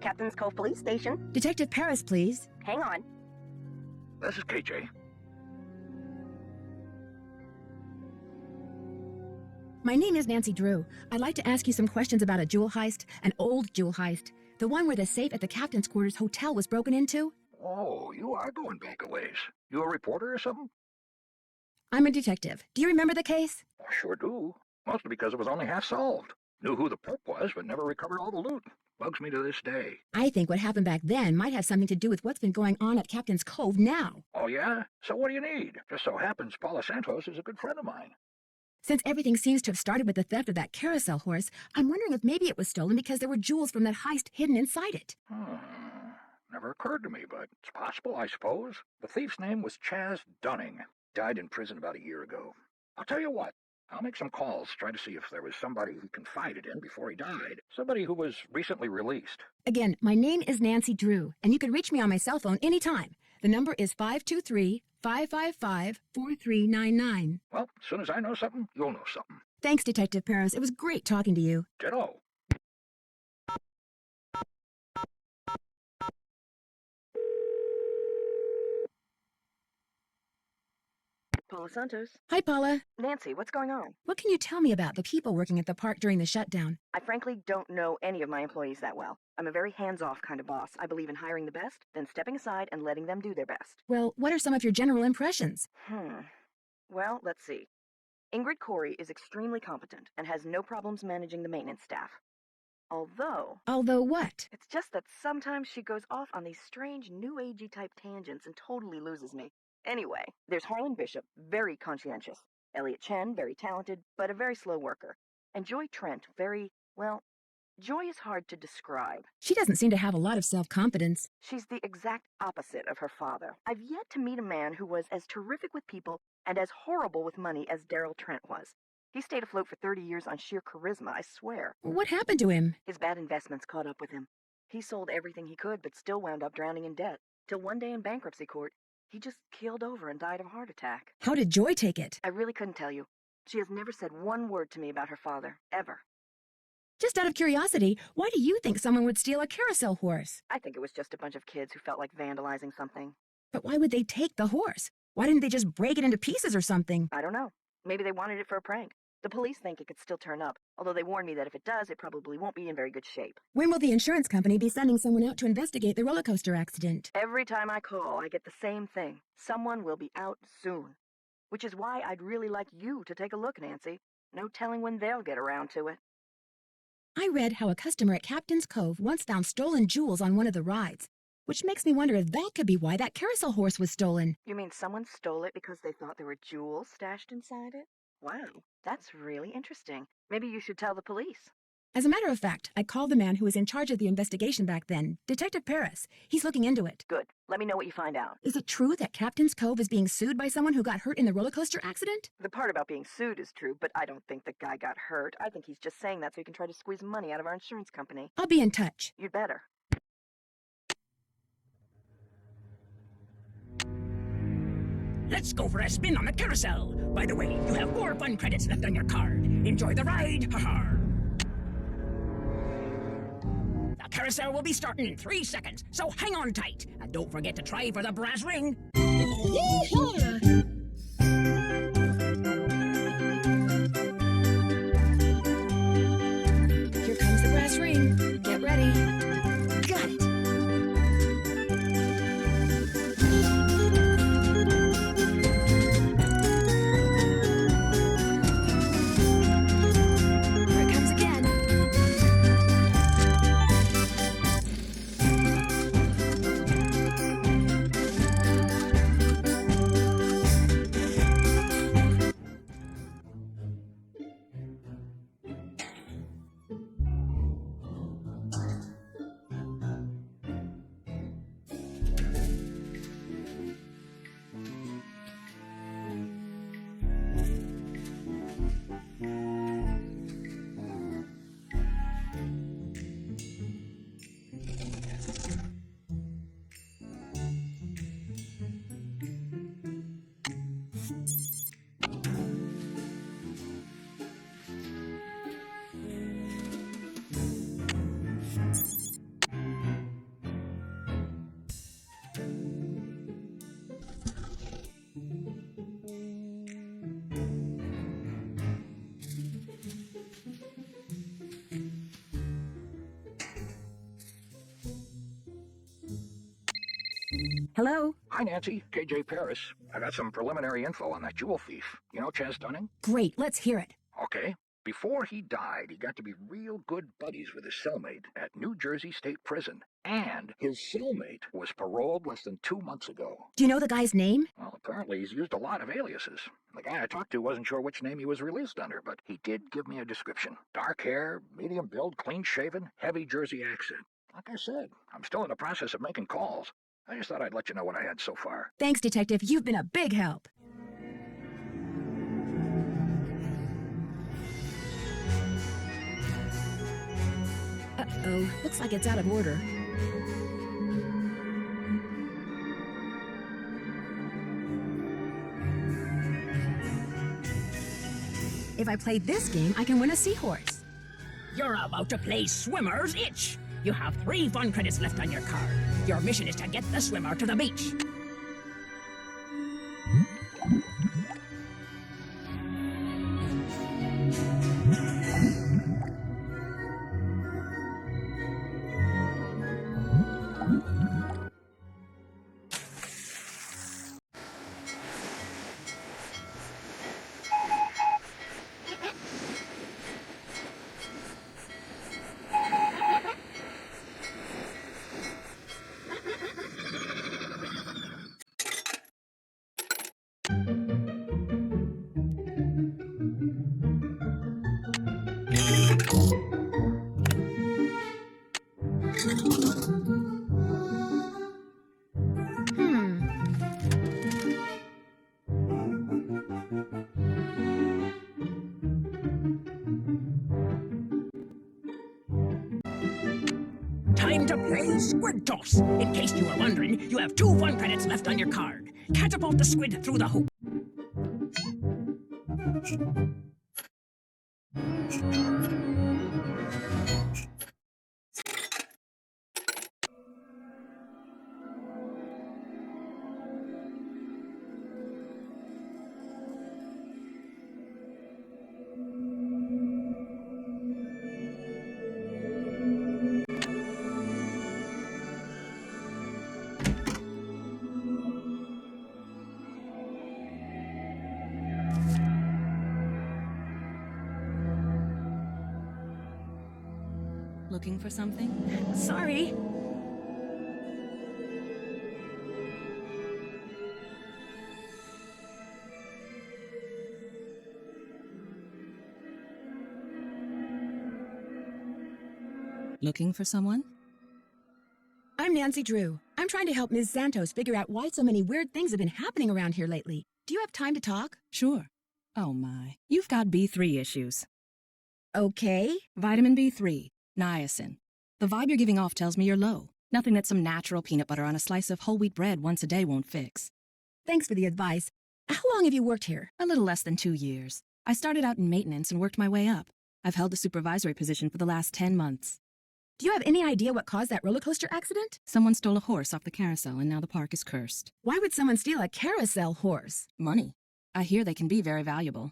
Captain's Cove Police Station. Detective Paris, please. Hang on. This is KJ. My name is Nancy Drew. I'd like to ask you some questions about a jewel heist, an old jewel heist. The one where the safe at the captain's quarters hotel was broken into? Oh, you are going back a ways. You a reporter or something? I'm a detective. Do you remember the case? I sure do. Mostly because it was only half solved. Knew who the perp was, but never recovered all the loot. Bugs me to this day. I think what happened back then might have something to do with what's been going on at Captain's Cove now. Oh, yeah? So what do you need? Just so happens Paula Santos is a good friend of mine. Since everything seems to have started with the theft of that carousel horse, I'm wondering if maybe it was stolen because there were jewels from that heist hidden inside it. Never occurred to me, but it's possible, I suppose. The thief's name was Chaz Dunning. Died in prison about a year ago. I'll tell you what. I'll make some calls, try to see if there was somebody he confided in before he died. Somebody who was recently released. Again, my name is Nancy Drew, and you can reach me on my cell phone anytime. The number is 523-555-4399. Well, as soon as I know something, you'll know something. Thanks, Detective Paris. It was great talking to you. Ditto. Paula Santos. Hi, Paula. Nancy, what's going on? What can you tell me about the people working at the park during the shutdown? I frankly don't know any of my employees that well. I'm a very hands-off kind of boss. I believe in hiring the best, then stepping aside and letting them do their best. Well, what are some of your general impressions? Well, let's see. Ingrid Corey is extremely competent and has no problems managing the maintenance staff. Although What? it's just that sometimes she goes off on these strange new agey type tangents and totally loses me. Anyway, there's Harlan Bishop, very conscientious. Elliot Chen, very talented, but a very slow worker. And Joy Trent, Joy is hard to describe. She doesn't seem to have a lot of self-confidence. She's the exact opposite of her father. I've yet to meet a man who was as terrific with people and as horrible with money as Daryl Trent was. He stayed afloat for 30 years on sheer charisma, I swear. What happened to him? His bad investments caught up with him. He sold everything he could, but still wound up drowning in debt. Till one day in bankruptcy court, he just keeled over and died of a heart attack. How did Joy take it? I really couldn't tell you. She has never said one word to me about her father, ever. Just out of curiosity, why do you think someone would steal a carousel horse? I think it was just a bunch of kids who felt like vandalizing something. But why would they take the horse? Why didn't they just break it into pieces or something? I don't know. Maybe they wanted it for a prank. The police think it could still turn up, although they warned me that if it does, it probably won't be in very good shape. When will the insurance company be sending someone out to investigate the roller coaster accident? Every time I call, I get the same thing. Someone will be out soon. Which is why I'd really like you to take a look, Nancy. No telling when they'll get around to it. I read how a customer at Captain's Cove once found stolen jewels on one of the rides, which makes me wonder if that could be why that carousel horse was stolen. You mean someone stole it because they thought there were jewels stashed inside it? Wow, that's really interesting. Maybe you should tell the police. As a matter of fact, I called the man who was in charge of the investigation back then, Detective Paris. He's looking into it. Good. Let me know what you find out. Is it true that Captain's Cove is being sued by someone who got hurt in the roller coaster accident? The part about being sued is true, but I don't think the guy got hurt. I think he's just saying that so he can try to squeeze money out of our insurance company. I'll be in touch. You'd better. Let's go for a spin on the carousel. By the way, you have 4 fun credits left on your card. Enjoy the ride, ha-ha. The carousel will be starting in 3 seconds, so hang on tight. And don't forget to try for the brass ring. Yeehaw! Here comes the brass ring. Get ready. Got it. Here it comes again. Hello? Hi, Nancy. KJ Paris. I got some preliminary info on that jewel thief. You know Chaz Dunning? Great, let's hear it. Okay. Before he died, he got to be real good buddies with his cellmate at New Jersey State Prison. And his cellmate was paroled less than 2 months ago. Do you know the guy's name? Well, apparently he's used a lot of aliases. The guy I talked to wasn't sure which name he was released under, but he did give me a description. Dark hair, medium build, clean-shaven, heavy Jersey accent. Like I said, I'm still in the process of making calls. I just thought I'd let you know what I had so far. Thanks, Detective. You've been a big help. Uh-oh. Looks like it's out of order. If I play this game, I can win a seahorse. You're about to play Swimmer's Itch. You have 3 fun credits left on your card. Your mission is to get the swimmer to the beach. Time to play Squid Toss. In case you were wondering, you have 2 fun credits left on your card. Catapult the squid through the hoop. Looking for something? Sorry. Looking for someone? I'm Nancy Drew. I'm trying to help Ms. Santos figure out why so many weird things have been happening around here lately. Do you have time to talk? Sure. Oh my. You've got B3 issues. Okay. Vitamin B3, niacin. The vibe you're giving off tells me you're low. Nothing that some natural peanut butter on a slice of whole wheat bread once a day won't fix. Thanks for the advice. How long have you worked here? A little less than 2 years. I started out in maintenance and worked my way up. I've held a supervisory position for the last 10 months. Do you have any idea what caused that roller coaster accident? Someone stole a horse off the carousel and now the park is cursed. Why would someone steal a carousel horse? Money. I hear they can be very valuable.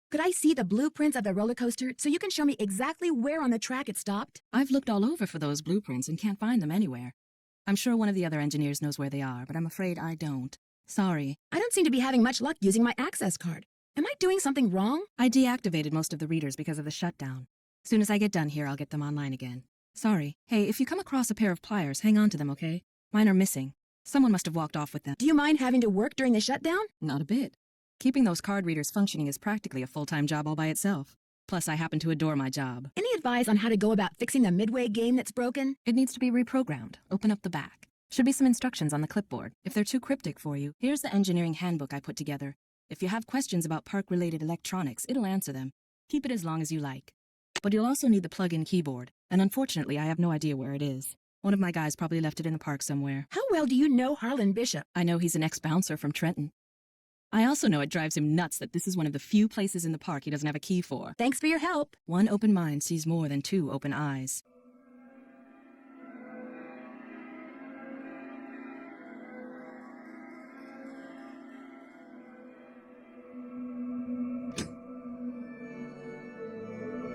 Could I see the blueprints of the roller coaster so you can show me exactly where on the track it stopped? I've looked all over for those blueprints and can't find them anywhere. I'm sure one of the other engineers knows where they are, but I'm afraid I don't. Sorry. I don't seem to be having much luck using my access card. Am I doing something wrong? I deactivated most of the readers because of the shutdown. Soon as I get done here, I'll get them online again. Sorry. Hey, if you come across a pair of pliers, hang on to them, okay? Mine are missing. Someone must have walked off with them. Do you mind having to work during the shutdown? Not a bit. Keeping those card readers functioning is practically a full-time job all by itself. Plus, I happen to adore my job. Any advice on how to go about fixing the Midway game that's broken? It needs to be reprogrammed. Open up the back. Should be some instructions on the clipboard. If they're too cryptic for you, here's the engineering handbook I put together. If you have questions about park-related electronics, it'll answer them. Keep it as long as you like. But you'll also need the plug-in keyboard, and unfortunately, I have no idea where it is. One of my guys probably left it in the park somewhere. How well do you know Harlan Bishop? I know he's an ex-bouncer from Trenton. I also know it drives him nuts that this is one of the few places in the park he doesn't have a key for. Thanks for your help. One open mind sees more than 2 open eyes.